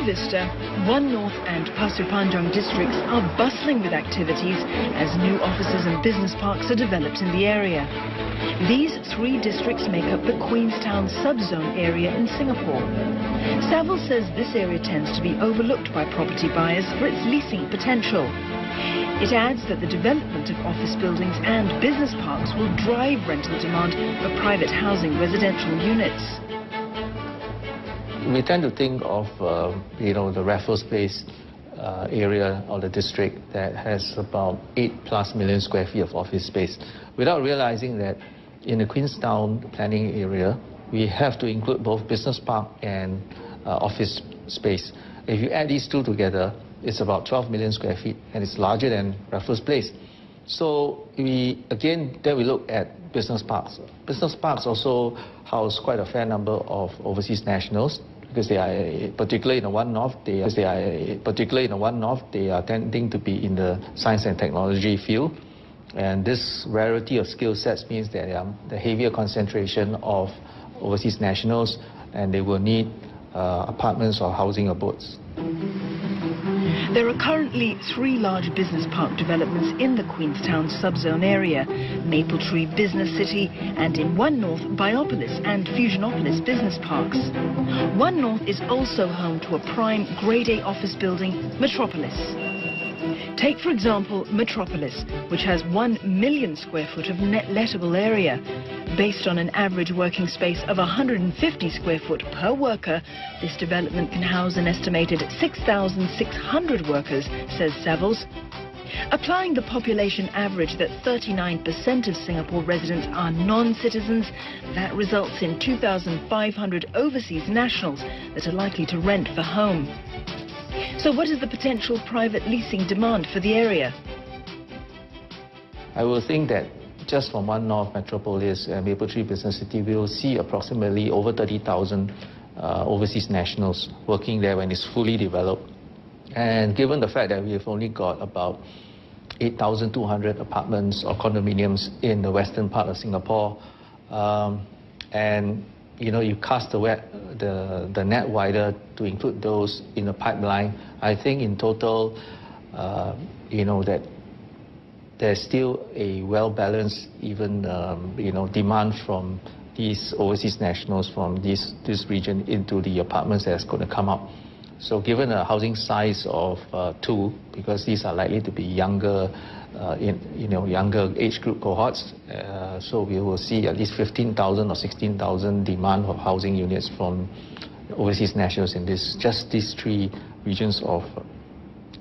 Vista, One North and Pasir Panjang districts are bustling with activities as new offices and business parks are developed in the area. These three districts make up the Queenstown subzone area in Singapore. Savill says this area tends to be overlooked by property buyers for its leasing potential. It adds that the development of office buildings and business parks will drive rental demand for private housing residential units. We tend to think of, the Raffles Place area or the district that has about 8+ million square feet of office space, without realizing that in the Queenstown planning area, we have to include both business park and office space. If you add these two together, it's about 12 million square feet, and it's larger than Raffles Place. So then we look at business parks. Business parks also house quite a fair number of overseas nationals, because they are, particularly in the One North, they are tending to be in the science and technology field. And this rarity of skill sets means that the heavier concentration of overseas nationals, and they will need apartments or housing abodes. There are currently 3 large business park developments in the Queenstown subzone area: Mapletree Business City, and in One North, Biopolis and Fusionopolis business parks. One North is also home to a prime Grade A office building, Metropolis. Take, for example, Metropolis, which has 1 million square foot of net lettable area. Based on an average working space of 150 square foot per worker, this development can house an estimated 6,600 workers, says Savills. Applying the population average that 39% of Singapore residents are non-citizens, that results in 2,500 overseas nationals that are likely to rent for home. So what is the potential private leasing demand for the area? I will think that just from One North, Metropolis and Mapletree Business City, we will see approximately over 30,000 overseas nationals working there when it's fully developed. And given the fact that we have only got about 8,200 apartments or condominiums in the western part of Singapore, and you cast the net wider to include those in the pipeline, I think in total, that there's still a well-balanced demand from these overseas nationals from this region into the apartments that's going to come up. So given a housing size of 2, because these are likely to be younger younger age group cohorts, so we will see at least 15,000 or 16,000 demand for housing units from overseas nationals in just these 3 regions of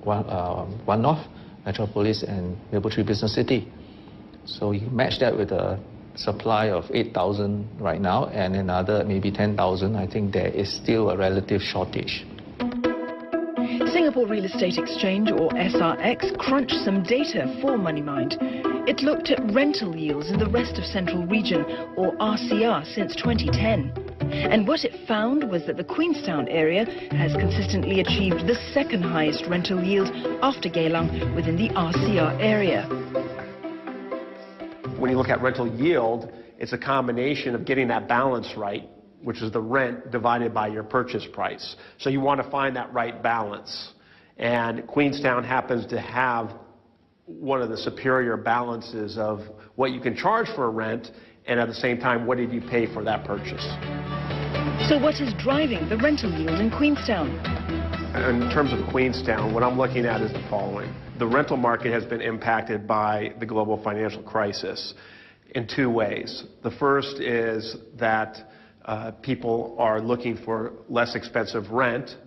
One North, Metropolis and Mapletree Business City. So you match that with a supply of 8,000 right now and another maybe 10,000, I think there is still a relative shortage. Singapore Real Estate Exchange, or SRX, crunched some data for MoneyMind. It looked at rental yields in the rest of Central Region, or RCR, since 2010. And what it found was that the Queenstown area has consistently achieved the 2nd highest rental yield after Geylang within the RCR area. When you look at rental yield, it's a combination of getting that balance right, which is the rent divided by your purchase price. So you want to find that right balance. And Queenstown happens to have one of the superior balances of what you can charge for a rent, and at the same time, what did you pay for that purchase? So what is driving the rental yield in Queenstown? In terms of Queenstown, what I'm looking at is the following. The rental market has been impacted by the global financial crisis in 2 ways. The first is that people are looking for less expensive rent.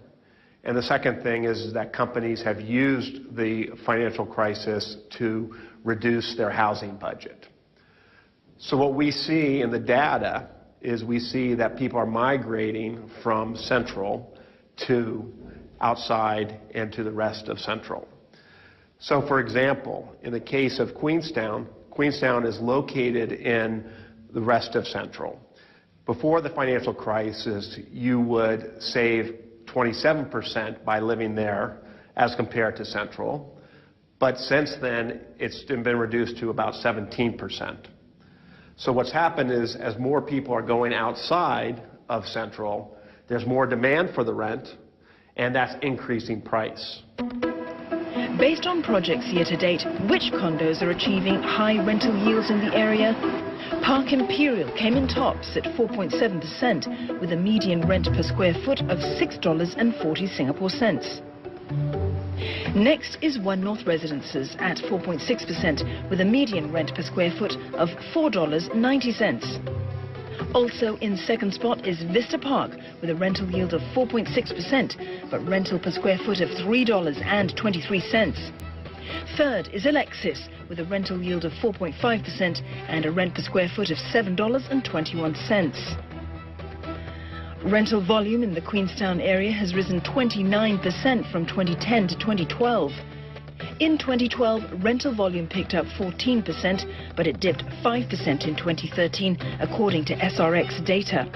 And the second thing is that companies have used the financial crisis to reduce their housing budget. So what we see in the data is we see that people are migrating from Central to outside and to the rest of Central. So for example, in the case of Queenstown, Queenstown is located in the rest of Central. Before the financial crisis, you would save 27% by living there as compared to Central. But since then, it's been reduced to about 17%. So what's happened is, as more people are going outside of Central, there's more demand for the rent, and that's increasing price. Based on projects year to date, which condos are achieving high rental yields in the area? Park Imperial came in tops at 4.7%, with a median rent per square foot of $6.40 Singapore cents. Next is One North Residences at 4.6%, with a median rent per square foot of $4.90. Also in second spot is Vista Park, with a rental yield of 4.6%, but rental per square foot of $3.23. Third is Alexis, with a rental yield of 4.5% and a rent per square foot of $7.21. Rental volume in the Queenstown area has risen 29% from 2010 to 2012. In 2012, rental volume picked up 14%, but it dipped 5% in 2013, according to SRX data.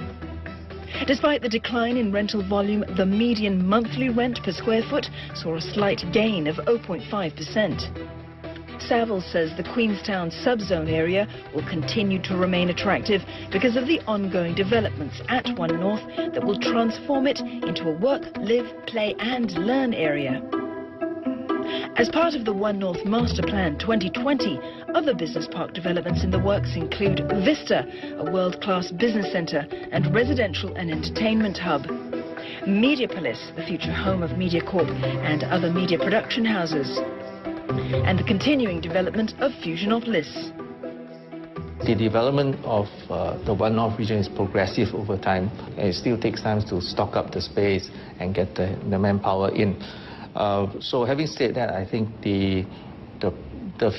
Despite the decline in rental volume, the median monthly rent per square foot saw a slight gain of 0.5%. Savills says the Queenstown subzone area will continue to remain attractive because of the ongoing developments at One North that will transform it into a work, live, play and learn area. As part of the One North Master Plan 2020, other business park developments in the works include Vista, a world-class business centre and residential and entertainment hub; Mediapolis, the future home of MediaCorp and other media production houses; and the continuing development of Fusionopolis. The development of the One North region is progressive over time. It still takes time to stock up the space and get the manpower in. So having said that, I think the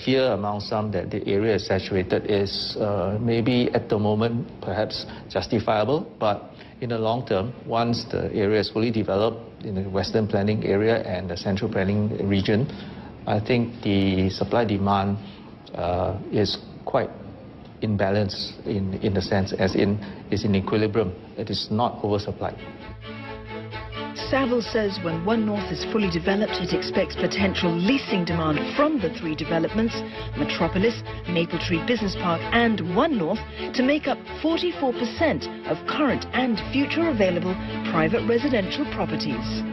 fear among some that the area is saturated is maybe at the moment perhaps justifiable, but in the long term, once the area is fully developed in the Western Planning area and the Central Planning region, I think the supply-demand is quite in balance in the sense as in is in equilibrium. It is not oversupplied. Savills says when One North is fully developed, it expects potential leasing demand from the three developments, Metropolis, Mapletree Business Park and One North, to make up 44% of current and future available private residential properties.